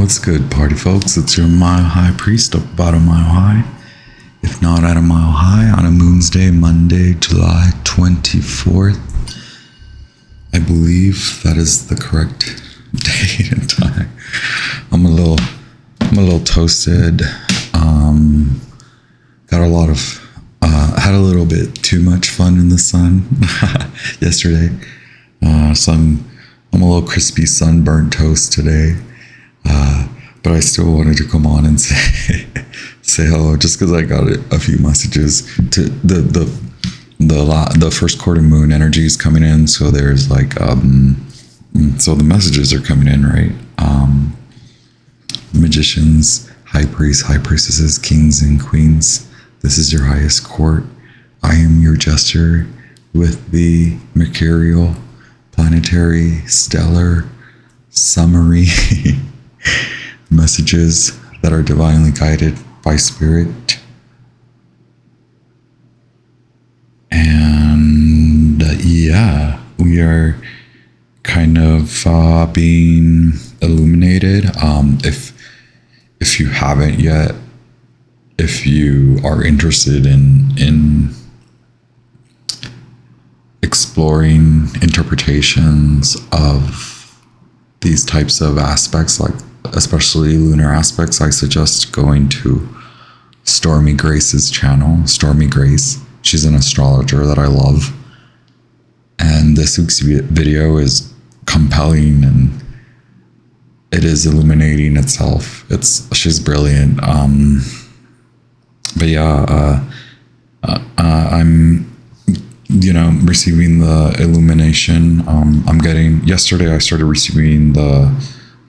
What's good, party folks? It's your Mile High Priest up about a mile high, if not at a mile high, on a Moon's Day, Monday, July 24th. I believe that is the correct date and time. I'm a little toasted. Got a lot of had a little bit too much fun in the sun yesterday. So I'm a little crispy sunburned toast today. But I still wanted to come on and say hello, just because I got a few messages. To the first quarter moon energy is coming in, so there's like so the messages are coming in, right? Magicians, high priests, high priestesses, kings and queens. This is your highest court. I am your jester with the mercurial, planetary, stellar summary messages that are divinely guided by spirit. And we are kind of being illuminated. If you haven't yet, if you are interested in exploring interpretations of these types of aspects, like especially lunar aspects, I suggest going to Stormy Grace's channel. Stormy Grace, she's an astrologer that I love, and this week's video is compelling and it is illuminating itself. She's brilliant. But I'm receiving the illumination. Yesterday I started receiving the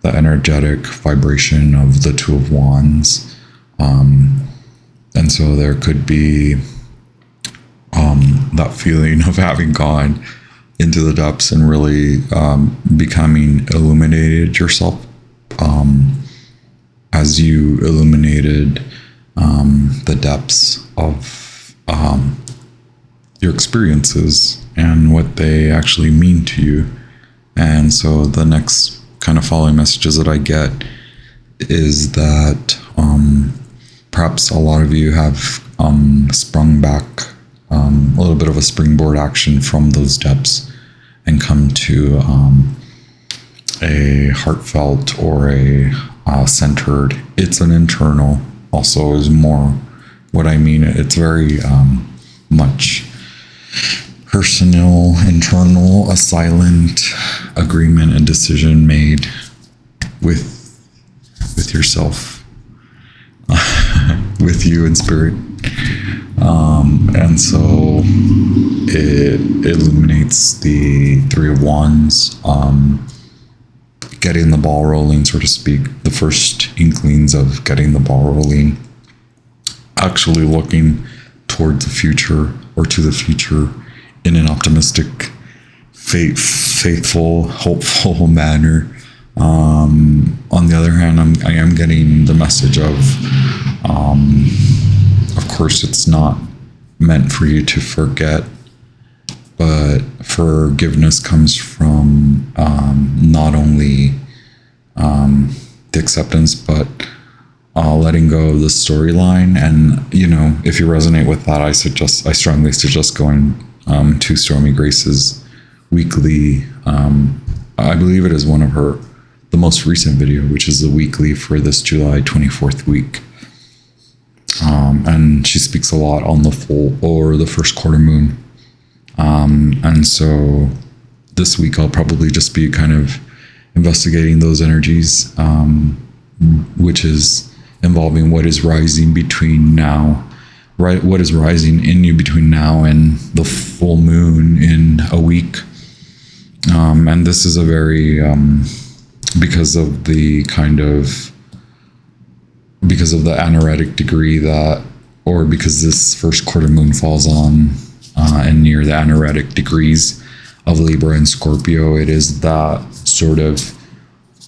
energetic vibration of the Two of Wands. And so there could be that feeling of having gone into the depths and really becoming illuminated yourself, as you illuminated the depths of your experiences and what they actually mean to you. And so the next kind of following messages that I get is that perhaps a lot of you have sprung back a little bit of a springboard action from those depths and come to a heartfelt or a centered. It's an internal also is more what I mean. It's very much personal, internal, a silent agreement and decision made with yourself, with you in spirit. And so it illuminates the Three of Wands, getting the ball rolling, so to speak, the first inklings of getting the ball rolling, actually looking towards the future or to the future in an optimistic, faithful, hopeful manner. On the other hand, I am getting the message of course, it's not meant for you to forget, but forgiveness comes from not only the acceptance, but letting go of the storyline. And if you resonate with that, I strongly suggest going to Stormy Grace's weekly. I believe it is one of the most recent video, which is the weekly for this July 24th week. And she speaks a lot on the full or the first quarter moon. And so this week I'll probably just be kind of investigating those energies, which is involving what is rising between now, right? What is rising in you between now and the full moon in a week. And this is a very, because of the anaretic degree because this first quarter moon falls on and near the anaretic degrees of Libra and Scorpio, it is that sort of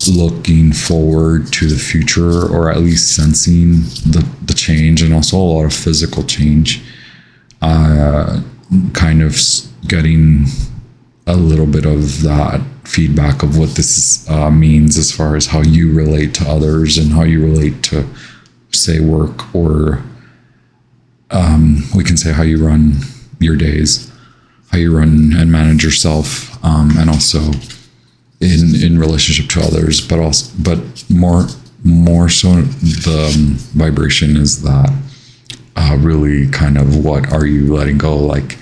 looking forward to the future, or at least sensing the change, and also a lot of physical change, kind of getting a little bit of that feedback of what this means as far as how you relate to others and how you relate to, say, work, or we can say how you run your days, how you run and manage yourself, and also in relationship to others, but more so the vibration is that really kind of what are you letting go, like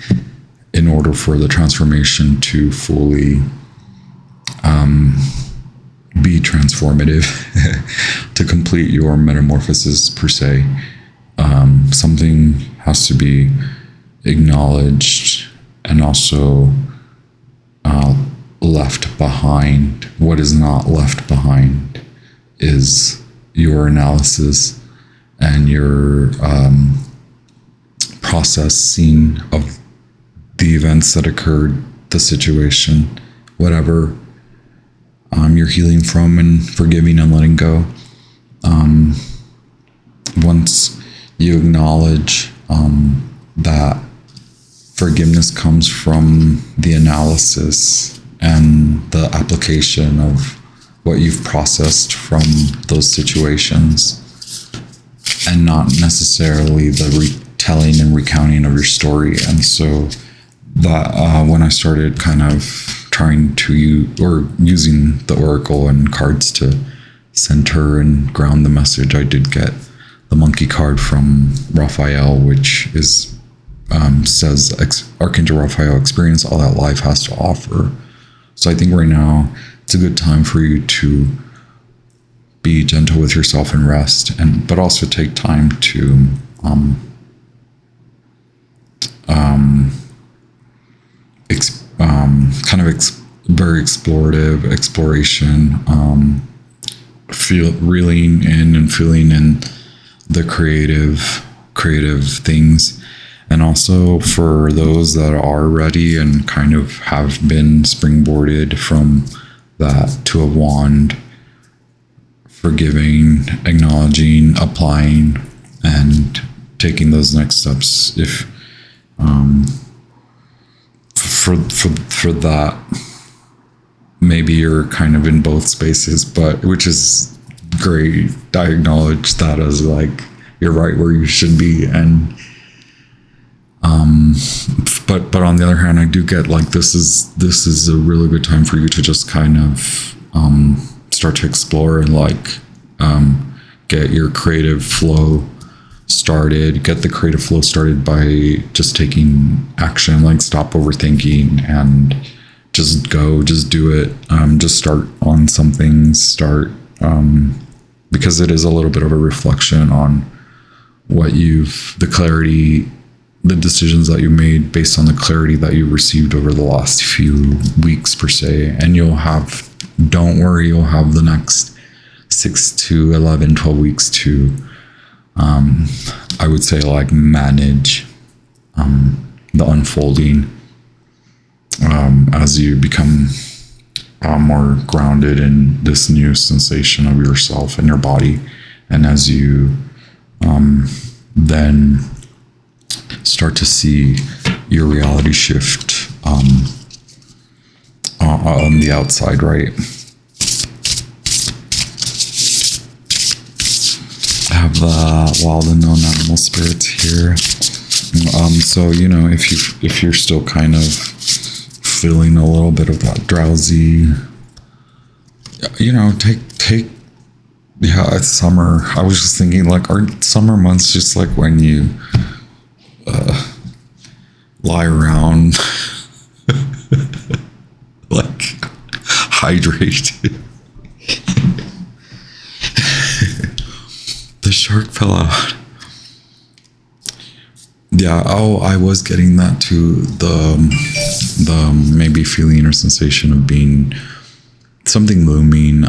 in order for the transformation to fully be transformative, to complete your metamorphosis per se. Something has to be acknowledged and also left behind. What is not left behind is your analysis and your processing of the events that occurred, the situation, whatever you're healing from and forgiving and letting go. Once you acknowledge that forgiveness comes from the analysis and the application of what you've processed from those situations, and not necessarily the retelling and recounting of your story. And so that when I started kind of trying to using the oracle and cards to center and ground the message, I did get the monkey card from Raphael, which is says Archangel Raphael, experience all that life has to offer. So I think right now it's a good time for you to be gentle with yourself and rest, but also take time to very explorative exploration, reeling in and feeling in the creative things. And also for those that are ready and kind of have been springboarded from that Two of Wands, forgiving, acknowledging, applying, and taking those next steps. If for that, maybe you're kind of in both spaces, but which is great. I acknowledge that as like you're right where you should be, and but on the other hand, I do get like this is a really good time for you to just kind of start to explore and like get your creative flow started. Get the creative flow started by just taking action, like stop overthinking and just go, just do it. Just start on something, because it is a little bit of a reflection on what the clarity, the decisions that you made based on the clarity that you received over the last few weeks per se. And don't worry, you'll have the next 6 to 11, 12 weeks to, I would say, like manage the unfolding as you become more grounded in this new sensation of yourself and your body. And as you then start to see your reality shift on the outside, right? I have the wild and known animal spirits here. So if you're still kind of feeling a little bit of that drowsy, take it's summer. I was just thinking, like, aren't summer months just like when you lie around like hydrated? The shark fell out. Yeah, I was getting that too, the maybe feeling or sensation of being something looming,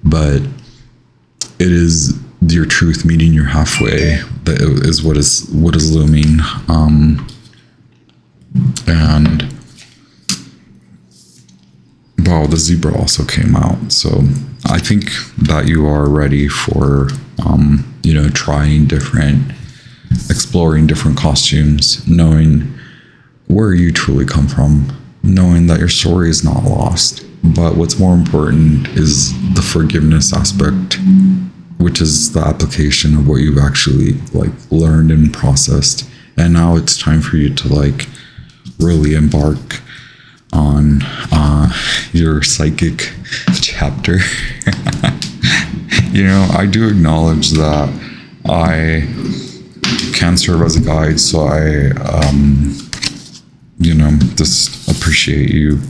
but it is your truth meeting you halfway that is what is looming. And wow, the zebra also came out. So I think that you are ready for exploring different costumes, knowing where you truly come from, knowing that your story is not lost, But what's more important is the forgiveness aspect, which is the application of what you've actually like learned and processed. And now it's time for you to like really embark on your psychic chapter. You know, I do acknowledge that I can serve as a guide, so I you know, just appreciate you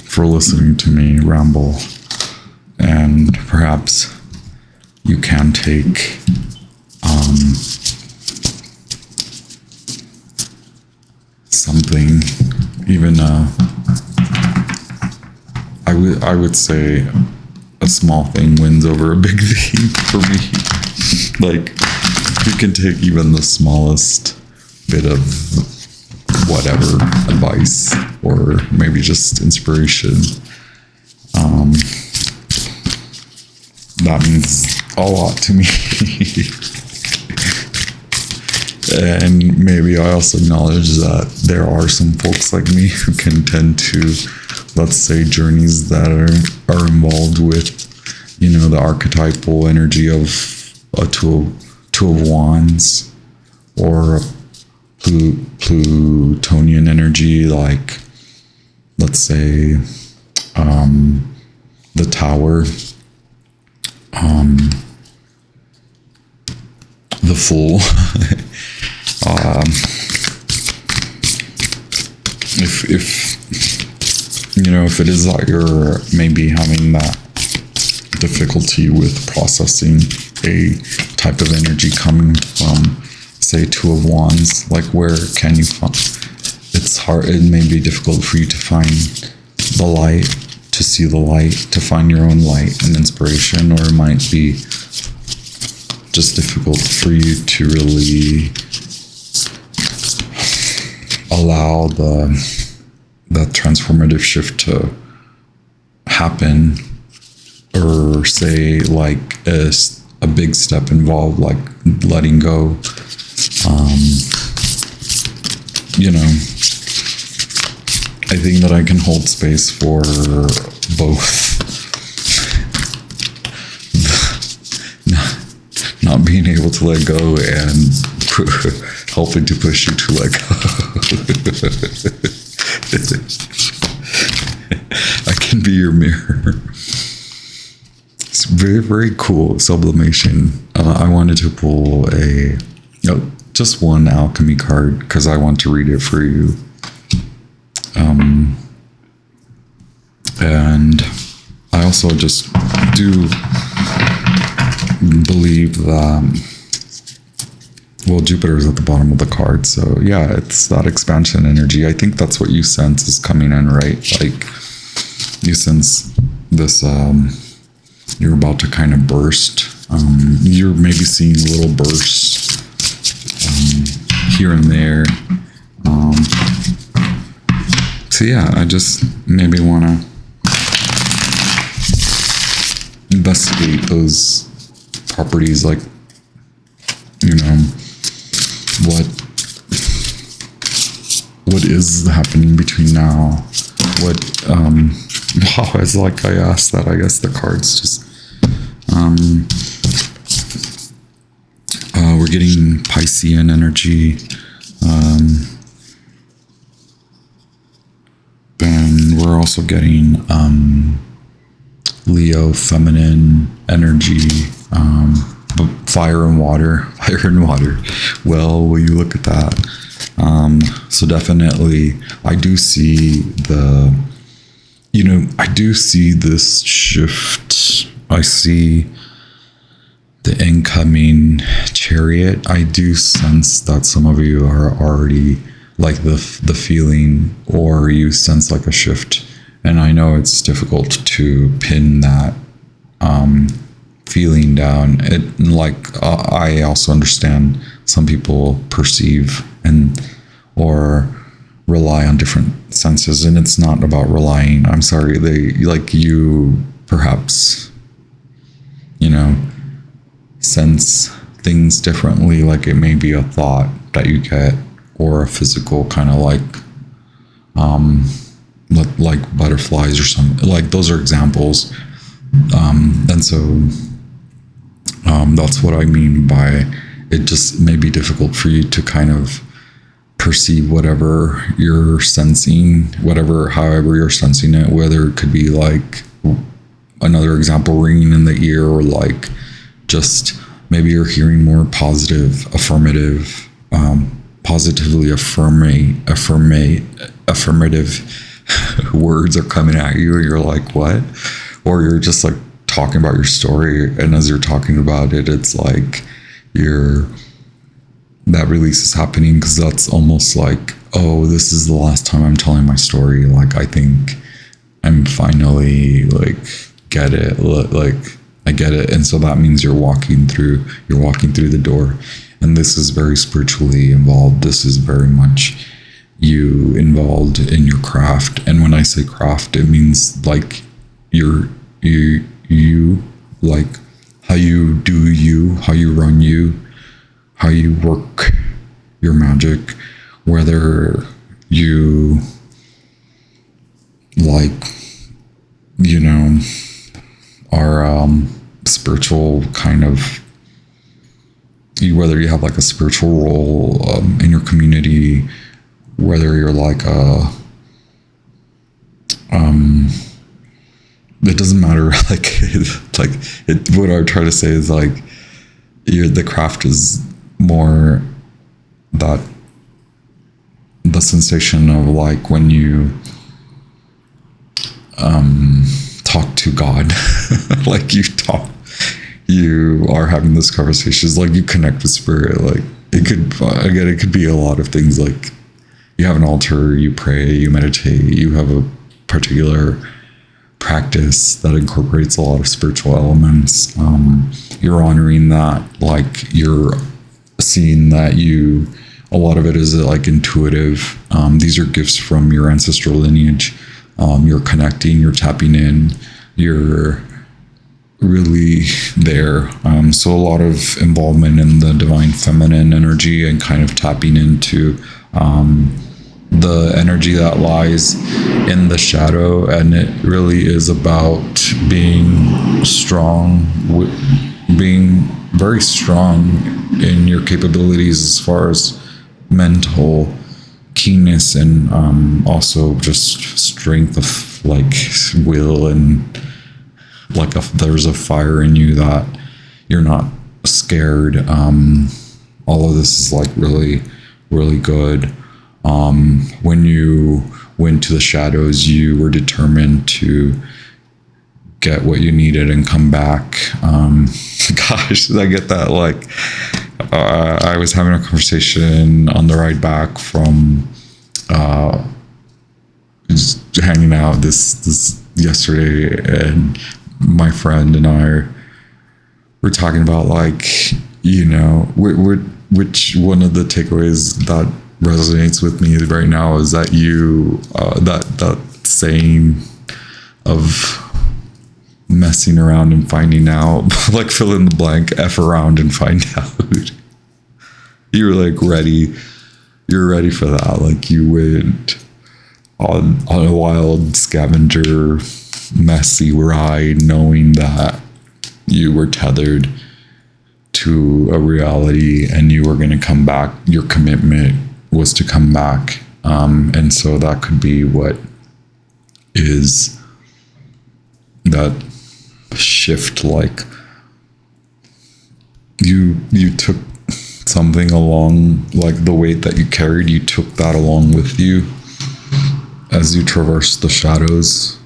for listening to me ramble, and perhaps you can take something, even I would say a small thing wins over a big thing for me. Like, you can take even the smallest bit of whatever advice or maybe just inspiration. That means a lot to me. And maybe I also acknowledge that there are some folks like me who can tend to, let's say, journeys that are involved with, you know, the archetypal energy of a two of wands, or a Plutonian energy, like, let's say, the Tower, the Fool. If you know, if it is that you're maybe having that difficulty with processing a type of energy coming from, say, Two of Wands, like, where can you find? It's hard. It may be difficult for you to find the light, to see the light, to find your own light and inspiration, or it might be just difficult for you to really allow the transformative shift to happen, or say, like, a big step involved, like letting go. You know, I think that I can hold space for both. Not being able to let go and helping to push you to let go. I can be your mirror. It's very, very cool. Sublimation. I wanted to pull just one alchemy card because I want to read it for you. And I also just do believe that, well, Jupiter is at the bottom of the card, so yeah, it's that expansion energy. I think that's what you sense is coming in, right? Like, you sense this, you're about to kind of burst. You're maybe seeing little bursts here and there. So yeah, I just maybe want to investigate those properties, like, you know, what is happening between now, wow, it's like I asked that. I guess the cards just we're getting Piscean energy, and we're also getting Leo feminine energy, but fire and water. Well, will you look at that? So definitely I do see I do see this shift. I see the incoming Chariot. I do sense that some of you are already like the feeling, or you sense like a shift. And I know it's difficult to pin that feeling down. I also understand some people perceive or rely on different senses, and it's not about relying. I'm sorry, you perhaps, sense things differently. Like, it may be a thought that you get, or a physical kind of like like butterflies or something. Like those are examples. And so that's what I mean by it just may be difficult for you to kind of perceive whatever you're sensing, however you're sensing it, whether it could be like another example, ringing in the ear, or like just maybe you're hearing more positive, affirmative, positively affirmative words are coming at you, and you're like, what? Or you're just like talking about your story, and as you're talking about it, it's like that release is happening, because that's almost like, oh, this is the last time I'm telling my story. Like, I think I'm finally like get it. Like, I get it. And so that means you're walking through the door. And this is very spiritually involved. This is very much you involved in your craft. And when I say craft, it means like you like how you do you, how you run you, how you work your magic, whether you like, you know, are spiritual kind of, whether you have like a spiritual role in your community, whether you're like it doesn't matter. What I try to say is like the craft is more that the sensation of like when you talk to God, like you are having this conversation. It's like you connect with spirit. Like it could be a lot of things. Like you have an altar, you pray, you meditate, you have a particular practice that incorporates a lot of spiritual elements. You're honoring that, like you're seeing that a lot of it is like intuitive. These are gifts from your ancestral lineage. You're connecting, you're tapping in, you're really there. So a lot of involvement in the divine feminine energy and kind of tapping into the energy that lies in the shadow. And it really is about being strong, being very strong in your capabilities as far as mental keenness, and also just strength of like will, and like there's a fire in you that you're not scared. All of this is like really, really good. When you went to the shadows, you were determined to get what you needed and come back. Gosh, I get that. Like, I was having a conversation on the ride back from just hanging out this yesterday, and my friend and I were talking about, like, you know, which one of the takeaways that resonates with me right now is that that saying of messing around and finding out, like fill in the blank, F around and find out. You're like ready. You're ready for that. Like you went on a wild scavenger, messy ride, knowing that you were tethered to a reality and you were going to come back. Your commitment was to come back. And so that could be what is that shift. Like you took something along, like the weight that you carried, you took that along with you as you traversed the shadows.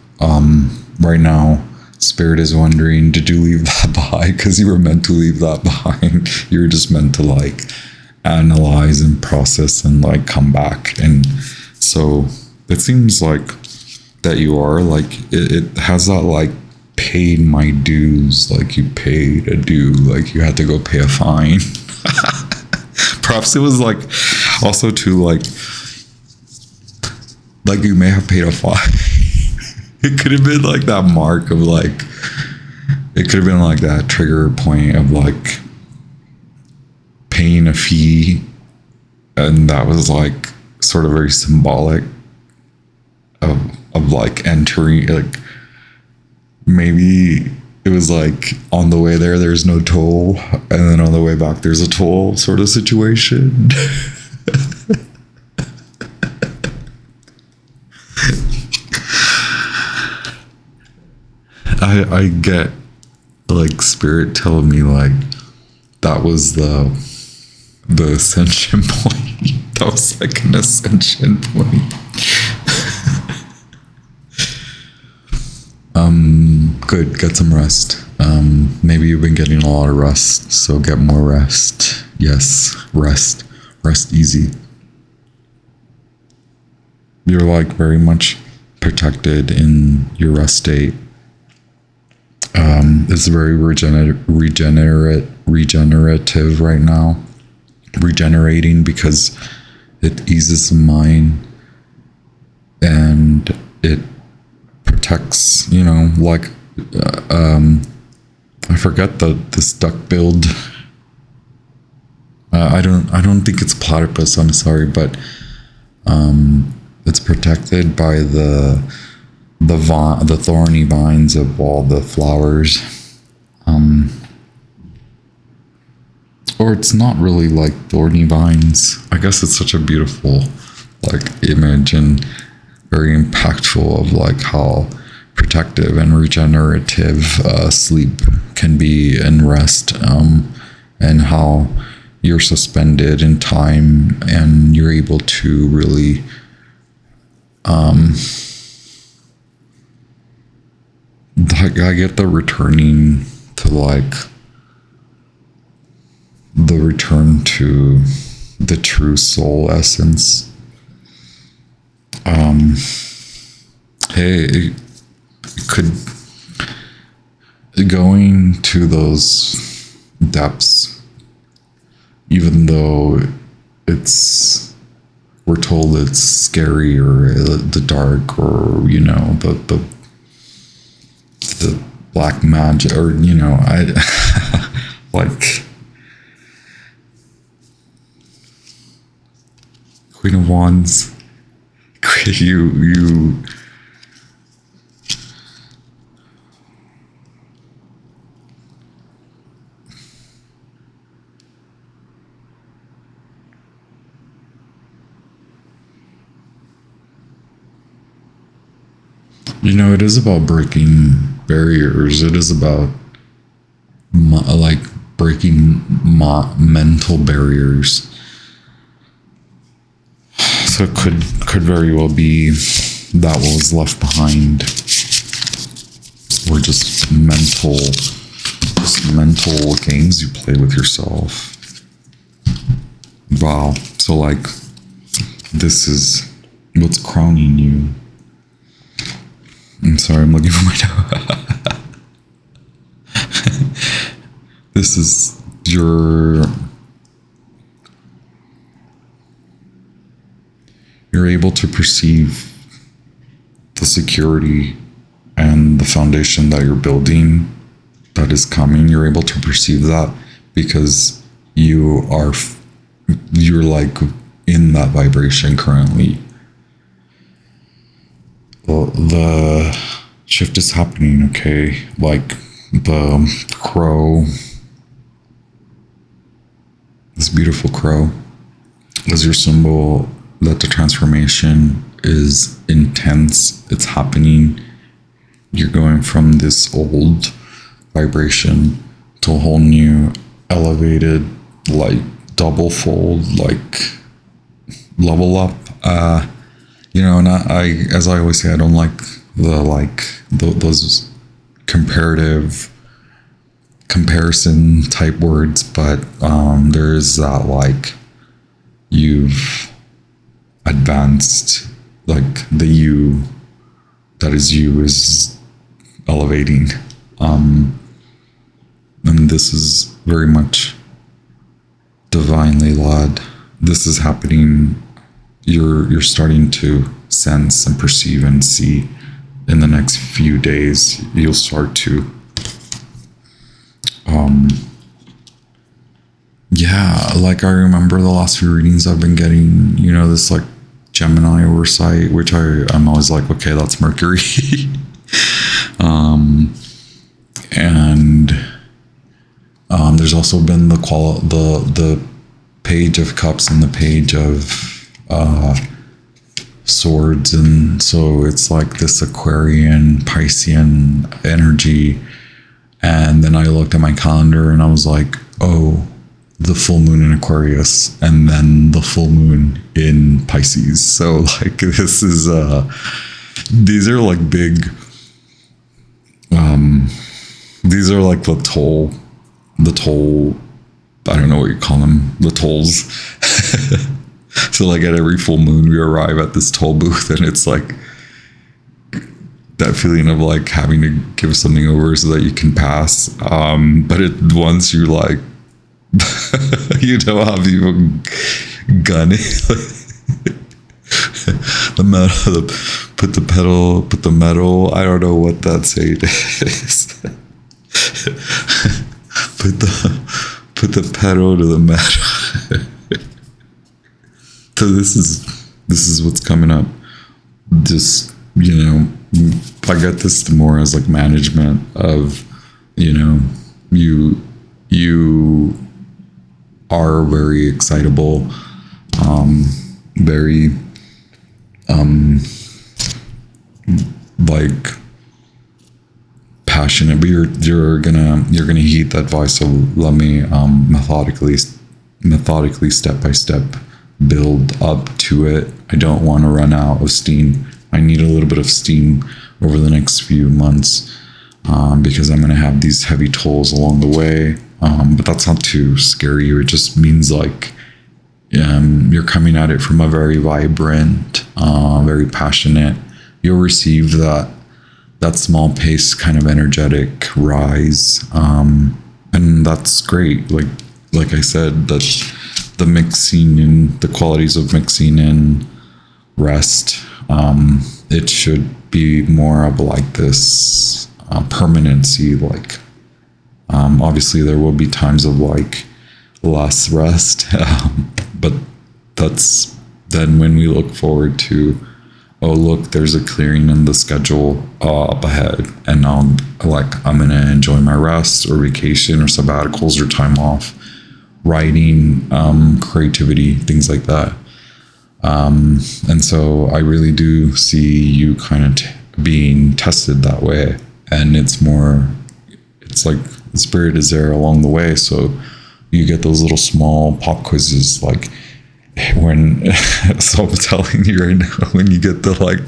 Right now, Spirit is wondering, did you leave that behind? Because you were meant to leave that behind. You were just meant to like analyze and process and like come back. And so it seems like that you are like, it has that like paid my dues, like you paid a due, like you had to go pay a fine. Perhaps it was like also too like you may have paid a fine. It could have been like that mark of like, it could have been like that trigger point of like paying a fee, and that was like sort of very symbolic of like entering, like maybe it was like on the way there's no toll, and then on the way back there's a toll sort of situation. I get like spirit telling me like that was the ascension point. That was like an ascension point. Good, get some rest. Maybe you've been getting a lot of rest, so get more rest. Yes, rest easy. You're like very much protected in your rest state. It's very regenerative right now. Regenerating because it eases the mind and it protects, like I forget this duck build. I don't think it's platypus, I'm sorry, but it's protected by the thorny vines of all the flowers. Or it's not really like thorny vines. I guess it's such a beautiful like image and very impactful of like how protective and regenerative sleep can be and rest, and how you're suspended in time and you're able to really like I get the returning to like the return to the true soul essence. Hey, it could going to those depths, even though we're told it's scary or the dark or the black magic or I like Queen of Wands. You it is about breaking barriers. It is about like breaking mental barriers. So it could very well be that what was left behind were just mental games you play with yourself. Wow. So like this is what's crowning you. I'm sorry, I'm looking for my note. This is you're able to perceive the security and the foundation that you're building that is coming. You're able to perceive that because you're like in that vibration currently. The shift is happening, okay? Like the crow, this beautiful crow, is your symbol that the transformation is intense. It's happening. You're going from this old vibration to a whole new elevated, like double fold, like level up. And I, as I always say, I don't like those comparison type words, but there is that like you've advanced, like the you that is you is elevating, and this is very much divinely led. This is happening. You're starting to sense and perceive and see in the next few days. You'll start to like I remember the last few readings I've been getting, this like Gemini oversight, which I'm always like, okay, that's Mercury. And there's also been the Page of Cups and the Page of Swords, and so it's like this Aquarian, Piscean energy. And then I looked at my calendar and I was like, oh, the full moon in Aquarius and then the full moon in Pisces. So like this is these are like big these are like the toll, I don't know what you call them, the tolls. So like at every full moon we arrive at this toll booth, and it's like that feeling of like having to give something over so that you can pass. But once you like, you know how people gun it. The metal, put the metal. I don't know what that saying is. put the pedal to the metal. So this is what's coming up. Just, you know, I get this more as like management of, you know, you are very excitable, very like passionate, but you're gonna heed that voice. So let me methodically step by step build up to it. I don't want to run out of steam. I need a little bit of steam over the next few months, because I'm going to have these heavy tolls along the way. But that's not too scary. It just means like you're coming at it from a very vibrant, very passionate. You'll receive that small pace kind of energetic rise, and that's great. Like I said, that the mixing in the qualities of mixing in rest. It should be more of like this permanency. Like obviously there will be times of like less rest, but that's then when we look forward to, oh look, there's a clearing in the schedule up ahead, and I'm gonna enjoy my rest or vacation or sabbaticals or time off, writing, creativity, things like that. And so I really do see you kind of being tested that way. And it's like the spirit is there along the way. So you get those little small pop quizzes, like when, so I'm telling you right now, when you get the like,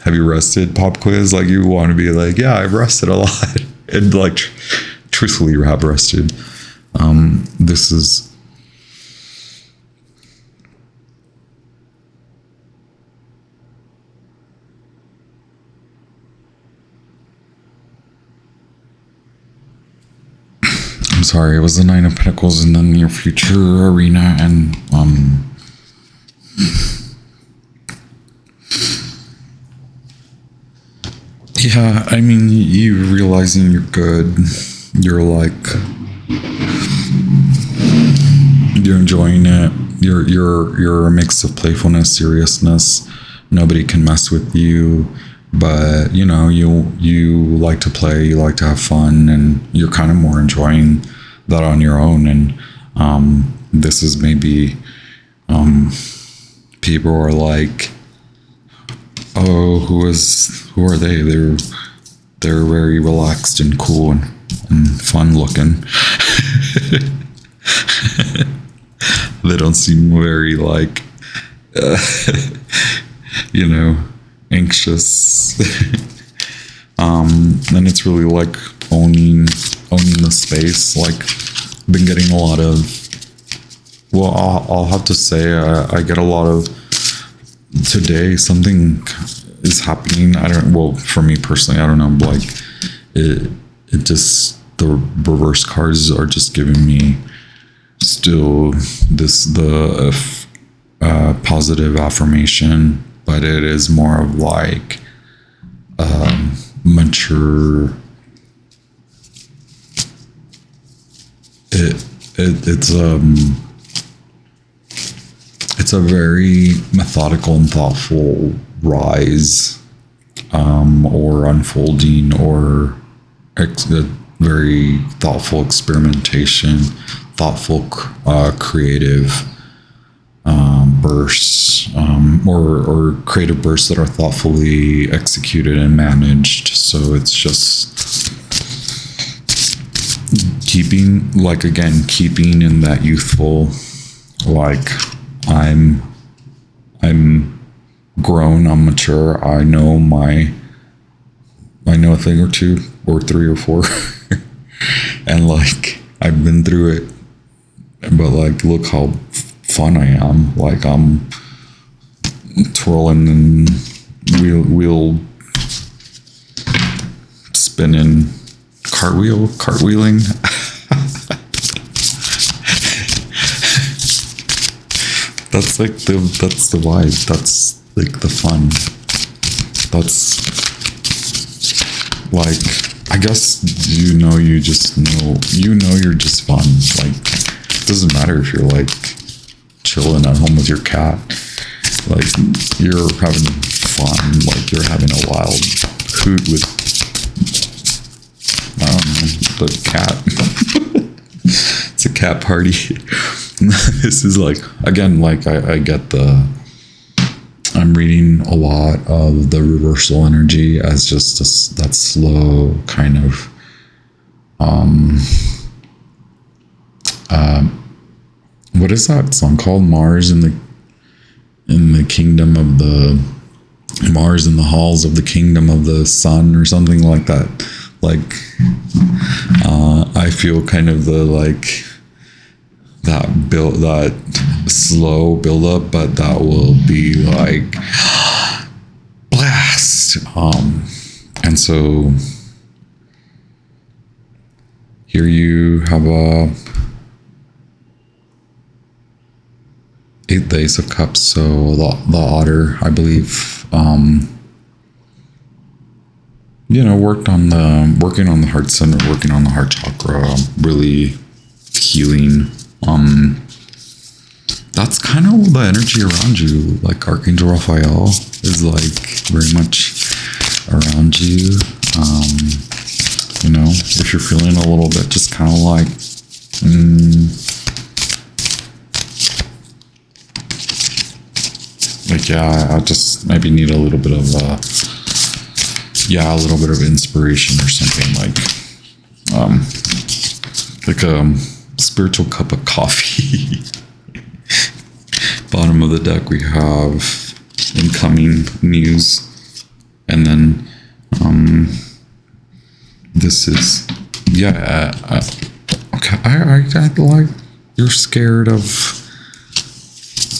have you rested pop quiz? Like you want to be like, yeah, I've rested a lot. And like, truthfully, you have rested. This is, I'm sorry, it was the Nine of Pentacles in the near future arena, and yeah, I mean, you realizing you're good, you're like, you're enjoying it, you're a mix of playfulness, seriousness, nobody can mess with you. But you know, you like to play, you like to have fun, and you're kind of more enjoying that on your own. And this is maybe people are like, oh, who are they? They're very relaxed and cool and fun looking. They don't seem very like you know, anxious. And it's really like owning the space. Like been getting a lot of, well, I'll have to say I get a lot of, today something is happening. For me personally, I don't know, like it just, the reverse cards are just giving me still the positive affirmation, but it is more of like mature. It's it's a very methodical and thoughtful rise, or unfolding, or a very thoughtful experimentation, thoughtful creative bursts, or creative bursts that are thoughtfully executed and managed. So it's just keeping in that youthful, like, I'm grown, I'm mature, I know a thing or two or three or four and like I've been through it, but like look how fun I am. Like I'm twirling and wheel spinning, cartwheeling. That's the vibe. That's like the fun. That's like, I guess, you you're just fun. Like, it doesn't matter if you're like chilling at home with your cat. Like, you're having fun. Like, you're having a wild hoot with, I don't know, the cat. It's a cat party. This is like, again, like I get I'm reading a lot of the reversal energy as just that slow kind of what is that song called? Mars in the kingdom of the Mars in the halls of the kingdom of the sun, or something like that. Like I feel kind of the like that slow build up, but that will be like blast. And so here you have the Ace of Cups, so the otter, I believe, working on the heart center, working on the heart chakra, really healing. That's kind of the energy around you. Like Archangel Raphael is like very much around you. If you're feeling a little bit just kind of like I just maybe need a little bit of inspiration or something, like a spiritual cup of coffee. Bottom of the deck we have incoming news, and then this is okay. I like, you're scared of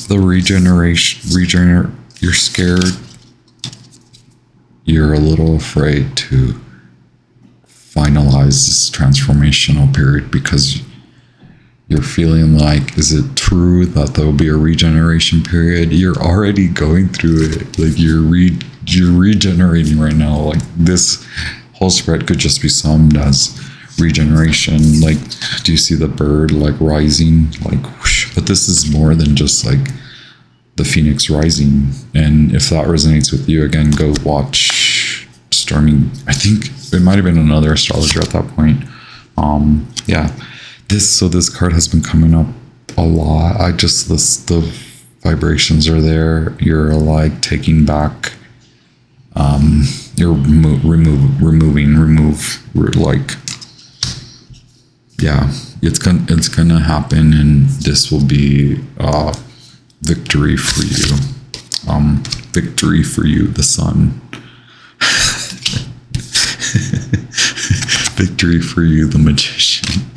the regeneration. You're scared. You're a little afraid to finalize this transformational period because you're feeling like, is it true that there'll be a regeneration period? You're already going through it. Like you're regenerating right now. Like this whole spread could just be summed as regeneration. Like, do you see the bird like rising? Like, whoosh. But this is more than just like the phoenix rising. And if that resonates with you, again, go watch Stormy. I think it might have been another astrologer at that point. This card has been coming up a lot. The vibrations are there. You're like taking back, you're it's gonna happen, and this will be victory for you. Victory for you, the sun. Victory for you, the magician.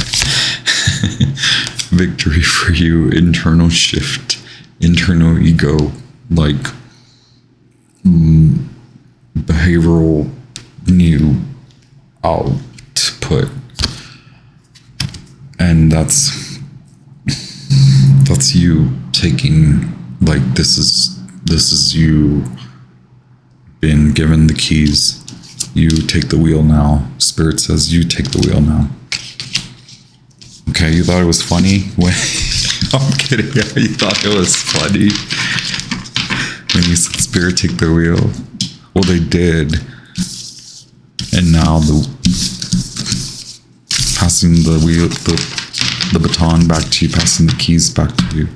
Victory for you, internal shift, internal ego, like behavioral new output. And that's you taking, like, this is you been given the keys. You take the wheel now. Spirit says you take the wheel now. Okay, you thought it was funny when I'm kidding. Yeah, you thought it was funny when you said spirit take the wheel. Well, they did. And now passing the wheel, the baton back to you, passing the keys back to you.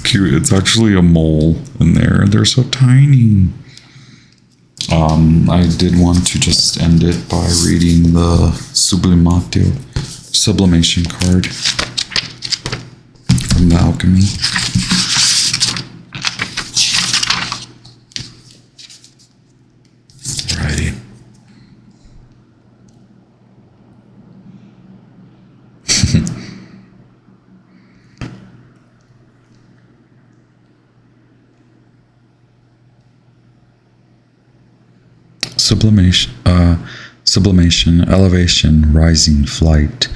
Cute. It's actually a mole in there. They're so tiny. I did want to just end it by reading the Sublimatio, sublimation card from the Alchemy. Alrighty. Sublimation, elevation, rising, flight.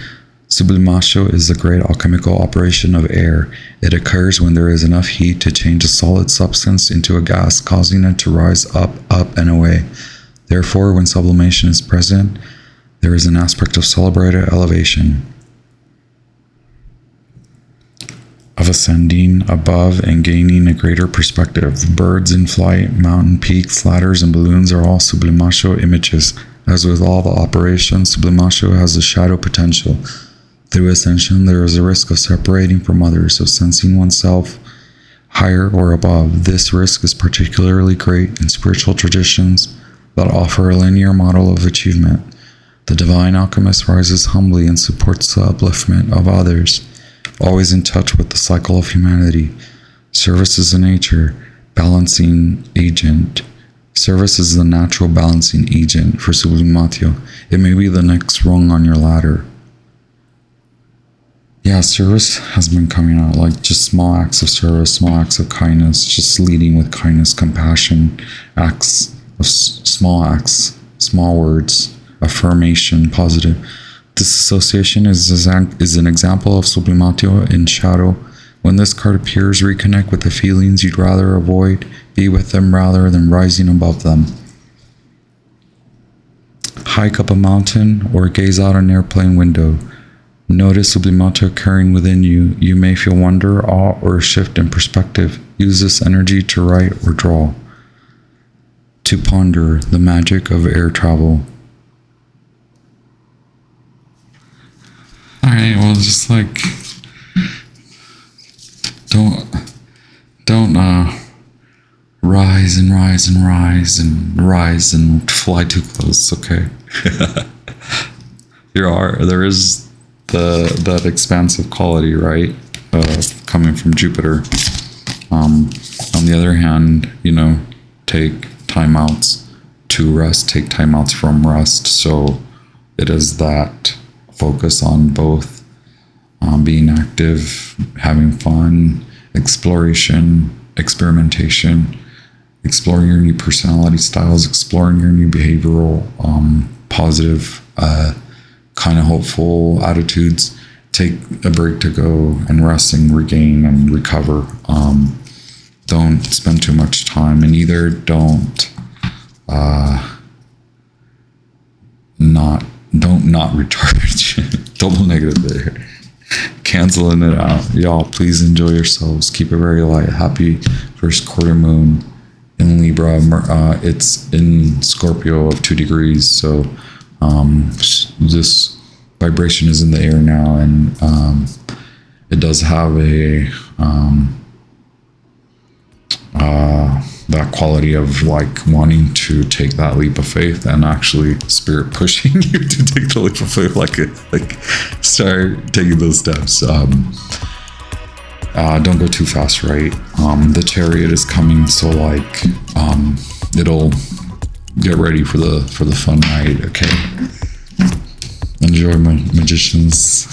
Sublimatio is the great alchemical operation of air. It occurs when there is enough heat to change a solid substance into a gas, causing it to rise up, and away. Therefore, when sublimation is present, there is an aspect of celebrated elevation, of ascending above and gaining a greater perspective. Birds in flight, mountain peaks, ladders, and balloons are all Sublimatio images. As with all the operations, Sublimatio has a shadow potential. Through ascension, there is a risk of separating from others, of sensing oneself higher or above. This risk is particularly great in spiritual traditions that offer a linear model of achievement. The divine alchemist rises humbly and supports the upliftment of others, always in touch with the cycle of humanity. Service is a nature balancing agent. Service is the natural balancing agent for Sublimatio. It may be the next rung on your ladder. Yeah, service has been coming out, like just small acts of service, small acts of kindness, just leading with kindness, compassion, acts of small acts, small words, affirmation, positive. This association is an example of Sublimatio in shadow. When this card appears, reconnect with the feelings you'd rather avoid. Be with them rather than rising above them. Hike up a mountain or gaze out an airplane window. Notice Sublimatio occurring within you. You may feel wonder, awe, or a shift in perspective. Use this energy to write or draw. To ponder the magic of air travel. Alright, well, just like, don't rise and rise and rise and rise and fly too close, okay? There is that expansive quality, right? Coming from Jupiter. On the other hand, take timeouts to rest, take timeouts from rest. So it is that focus on both being active, having fun, exploration, experimentation, exploring your new personality styles, exploring your new behavioral, positive, kind of hopeful attitudes. Take a break to go and rest and regain and recover. Don't spend too much time, and either don't not recharge. Double negative there. Canceling it out. Y'all, please enjoy yourselves. Keep it very light. Happy first quarter moon in Libra. It's in Scorpio of 2 degrees. So this vibration is in the air now, and it does have that quality of like wanting to take that leap of faith, and actually spirit pushing you to take the leap of faith, like start taking those steps. Don't go too fast, right? The Chariot is coming, so like it'll get ready for the fun night. Okay, enjoy, my magicians.